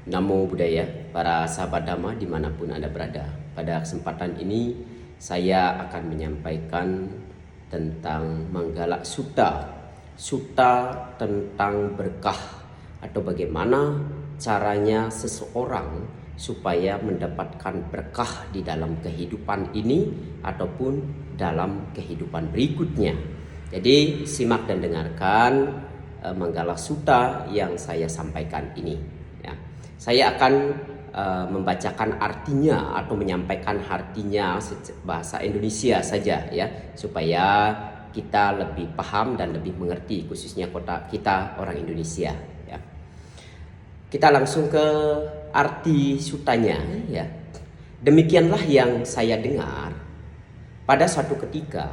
Namo Buddhaya, para sahabat Dhamma dimanapun Anda berada. Pada kesempatan ini saya akan menyampaikan tentang Manggala Sutta. Sutta tentang berkah atau bagaimana caranya seseorang supaya mendapatkan berkah di dalam kehidupan ini ataupun dalam kehidupan berikutnya. Jadi simak dan dengarkan Manggala Sutta yang saya sampaikan ini. Ya. Saya akan membacakan artinya atau menyampaikan artinya bahasa Indonesia saja ya, supaya kita lebih paham dan lebih mengerti, khususnya kita orang Indonesia ya. Kita langsung ke arti sutanya ya. Demikianlah yang saya dengar. Pada suatu ketika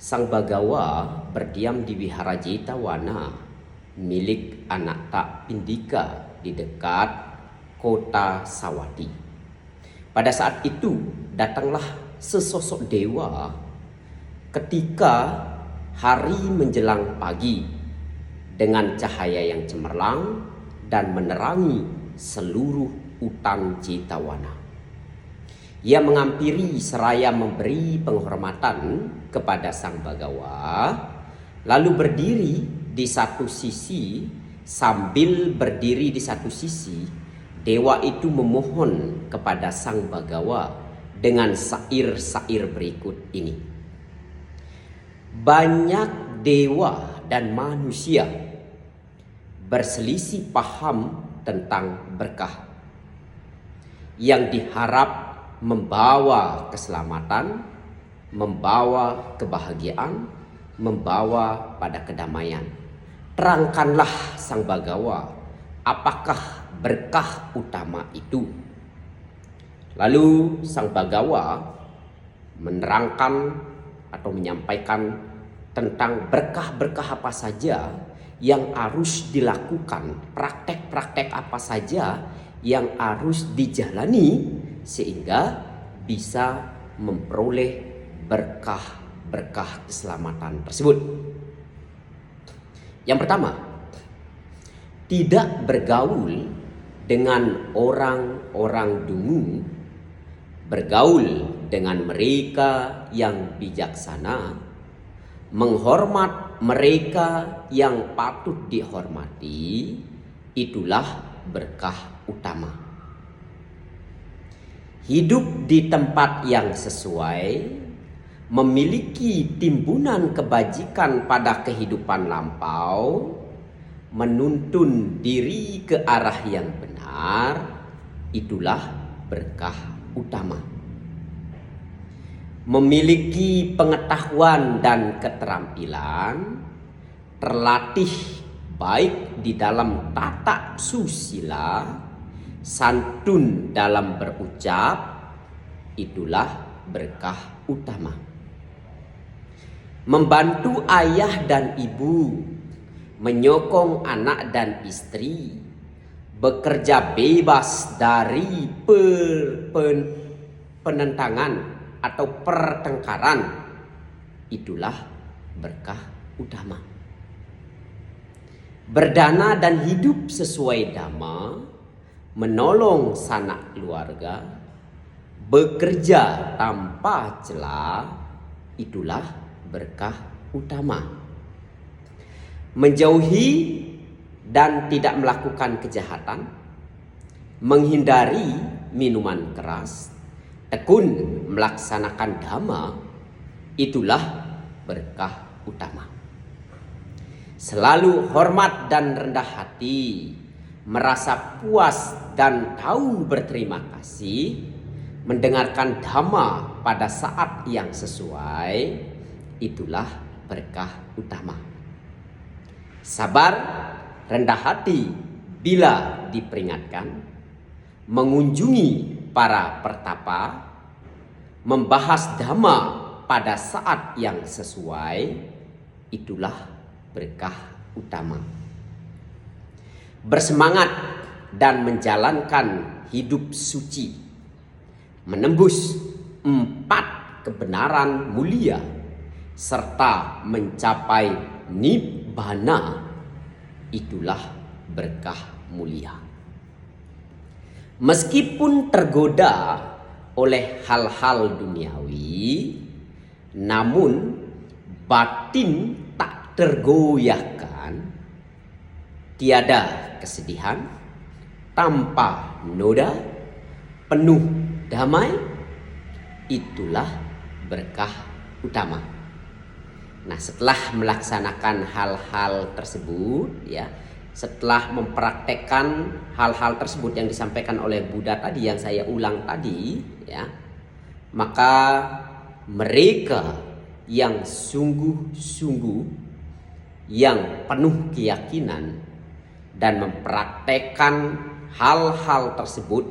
Sang Bagawa berdiam di Wihara Jetavana milik Anatta Pindika di dekat kota Savatthi. Pada saat itu datanglah sesosok dewa ketika hari menjelang pagi dengan cahaya yang cemerlang dan menerangi seluruh hutan Jetavana. Ia menghampiri seraya memberi penghormatan kepada Sang Bagawa, lalu berdiri di satu sisi. Sambil berdiri di satu sisi, dewa itu memohon kepada Sang Bagawa dengan sair-sair berikut ini. Banyak dewa dan manusia berselisih paham tentang berkah yang diharap membawa keselamatan, membawa kebahagiaan, membawa pada kedamaian. Terangkanlah Sang Bagawa, apakah berkah utama itu? Lalu Sang Bagawa menerangkan atau menyampaikan tentang berkah-berkah apa saja yang harus dilakukan, praktek-praktek apa saja yang harus dijalani sehingga bisa memperoleh berkah-berkah keselamatan tersebut. Yang pertama, tidak bergaul dengan orang-orang dungu, bergaul dengan mereka yang bijaksana, menghormat mereka yang patut dihormati, itulah berkah utama. Hidup di tempat yang sesuai, memiliki timbunan kebajikan pada kehidupan lampau, menuntun diri ke arah yang benar, itulah berkah utama. Memiliki pengetahuan dan keterampilan, terlatih baik di dalam tata susila, santun dalam berucap, itulah berkah utama. Membantu ayah dan ibu, menyokong anak dan istri, bekerja bebas dari penentangan atau pertengkaran, itulah berkah utama. Berdana dan hidup sesuai dhamma, menolong sanak keluarga, bekerja tanpa celah, itulah berkah utama. Menjauhi dan tidak melakukan kejahatan, menghindari minuman keras, tekun melaksanakan dhamma, itulah berkah utama. Selalu hormat dan rendah hati, merasa puas dan tahu berterima kasih, mendengarkan dhamma pada saat yang sesuai, itulah berkah utama. Sabar, rendah hati bila diperingatkan, mengunjungi para pertapa, membahas dhamma pada saat yang sesuai, itulah berkah utama. Bersemangat dan menjalankan hidup suci, menembus 4 kebenaran mulia, serta mencapai nibbana, itulah berkah mulia. Meskipun tergoda oleh hal-hal duniawi, namun batin tak tergoyahkan, tiada kesedihan, tanpa noda, penuh damai, itulah berkah utama. Nah, setelah melaksanakan hal-hal tersebut, ya, setelah mempraktekkan hal-hal tersebut yang disampaikan oleh Buddha tadi, yang saya ulang tadi, ya, maka mereka yang sungguh-sungguh, yang penuh keyakinan dan mempraktekkan hal-hal tersebut,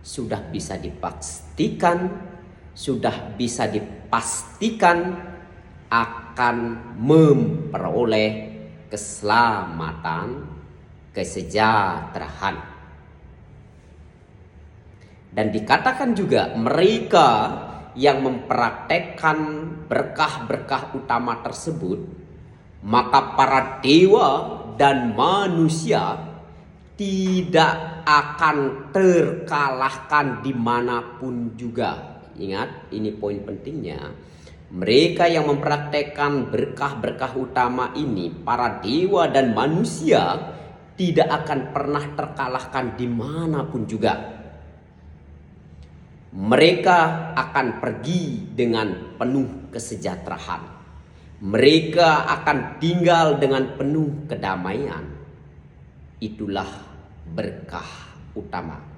sudah bisa dipastikan akan memperoleh keselamatan, kesejahteraan. Dan dikatakan juga mereka yang mempraktekkan berkah-berkah utama tersebut, maka para dewa dan manusia tidak akan terkalahkan dimanapun juga. Ingat, ini poin pentingnya. Mereka yang mempraktekkan berkah-berkah utama ini, para dewa dan manusia, tidak akan pernah terkalahkan dimanapun juga. Mereka akan pergi dengan penuh kesejahteraan. Mereka akan tinggal dengan penuh kedamaian. Itulah berkah utama.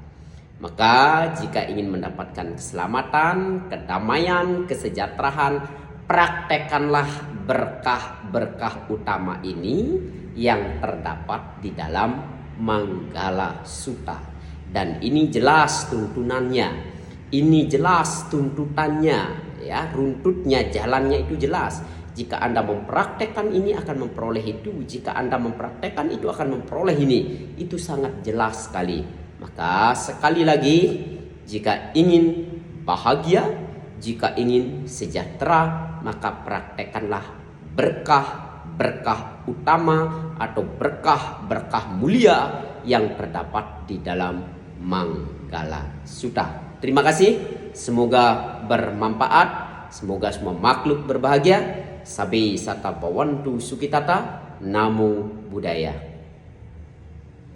Maka jika ingin mendapatkan keselamatan, kedamaian, kesejahteraan, praktekkanlah berkah-berkah utama ini yang terdapat di dalam Manggala Sutta. Dan ini jelas tuntunannya, ini jelas tuntutannya, ya, runtutnya, jalannya itu jelas. Jika Anda mempraktekkan ini akan memperoleh itu, jika Anda mempraktekkan itu akan memperoleh ini. Itu sangat jelas sekali. Maka sekali lagi, jika ingin bahagia, jika ingin sejahtera, maka praktekkanlah berkah-berkah utama atau berkah-berkah mulia yang terdapat di dalam Manggala Sutta. Terima kasih, semoga bermanfaat, semoga semua makhluk berbahagia. Sabi Sata Pawantu Sukitata. Namo Buddhaya.